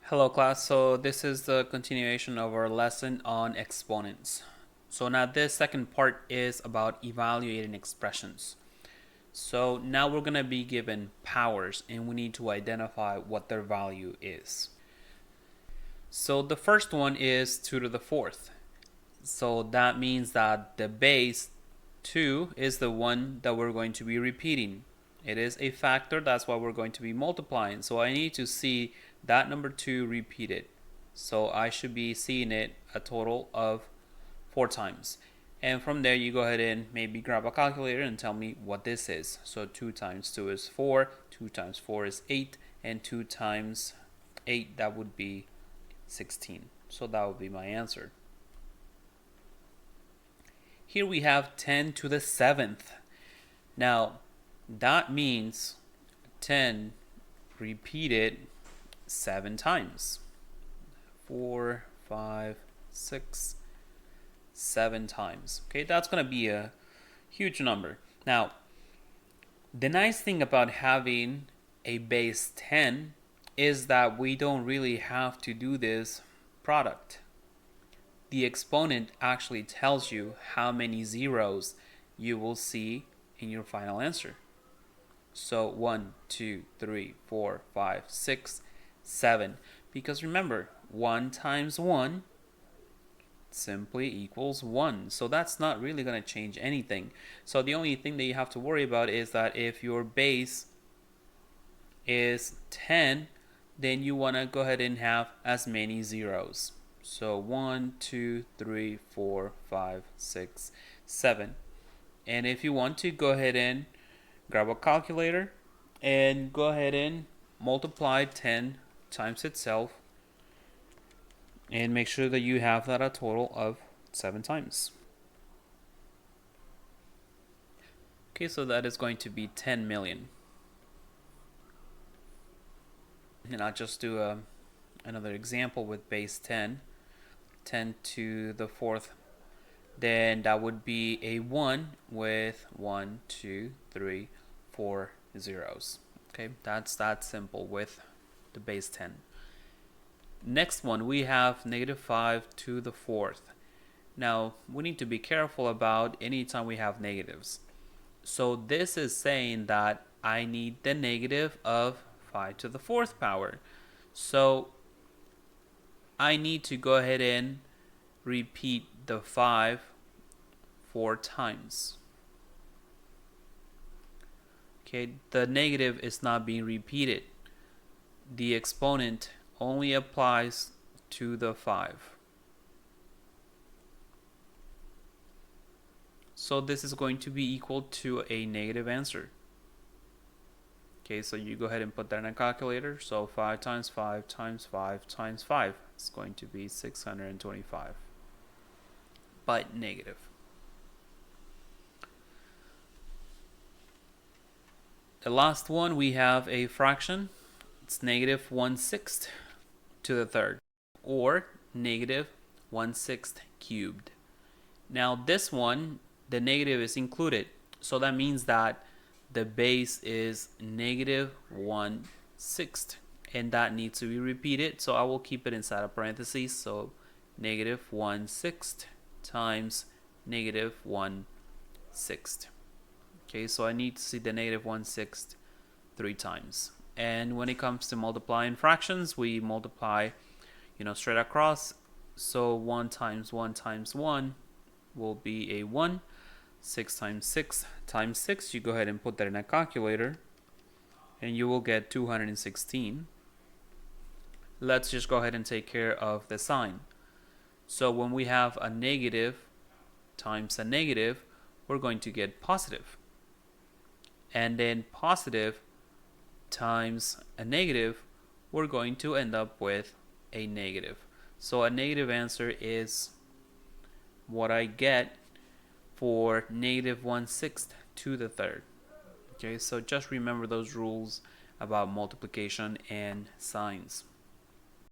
Hello class, so this is the continuation of our lesson on exponents. So now this second part is about evaluating expressions. So now we're going to be given powers and we need to identify what their value is. So the first one is 2 to the fourth. So that means that the base 2 is the one that we're going to be repeating. It is a factor, that's why we're going to be multiplying. So I need to see that number 2 repeated. So I should be seeing it a total of 4 times. And from there you go ahead and maybe grab a calculator and tell me what this is. So 2 times 2 is 4, 2 times 4 is 8, and 2 times 8, that would be 16. So that would be my answer. Here we have 10 to the 7th. Now, that means 10 repeated 7 times. 4, 5, 6, 7 times. Okay, that's going to be a huge number. Now, the nice thing about having a base 10 is that we don't really have to do this product. The exponent actually tells you how many zeros you will see in your final answer. So 1, 2, 3, 4, 5, 6, 7. Because remember, 1 times 1 simply equals 1. So that's not really going to change anything. So the only thing that you have to worry about is that if your base is 10, then you want to go ahead and have as many zeros. So 1, 2, 3, 4, 5, 6, 7. And if you want to, go ahead and grab a calculator and go ahead and multiply 10 times itself and make sure that you have that a total of 7 times. Okay, so that is going to be 10 million. And I'll just do another example with base 10. 10 to the fourth, then that would be a 1 with 1, 2, 3, 4 zeros. Okay, that's that simple with the base 10. Next one, we have negative 5 to the fourth. Now, we need to be careful about anytime we have negatives. So this is saying that I need the negative of 5 to the fourth power. So I need to go ahead and repeat the 5 4 times. Okay, the negative is not being repeated. The exponent only applies to the 5. So this is going to be equal to a negative answer. Okay, so you go ahead and put that in a calculator. So 5 times 5 times 5 times 5 is going to be 625, but negative. The last one, we have a fraction. It's negative 1/6 to the third, or negative 1/6 cubed. Now this one, the negative is included, so that means that the base is negative 1/6, and that needs to be repeated, so I will keep it inside of parentheses. So negative 1/6 times negative 1/6. Okay, so I need to see the negative 1/6 3 times. And when it comes to multiplying fractions, we multiply, straight across. So 1 times 1 times 1 will be a 1. 6 times 6 times 6, you go ahead and put that in a calculator, and you will get 216. Let's just go ahead and take care of the sign. So when we have a negative times a negative, we're going to get positive. And then positive times a negative, we're going to end up with a negative. So a negative answer is what I get for negative 1/6 to the third. Okay, so just remember those rules about multiplication and signs.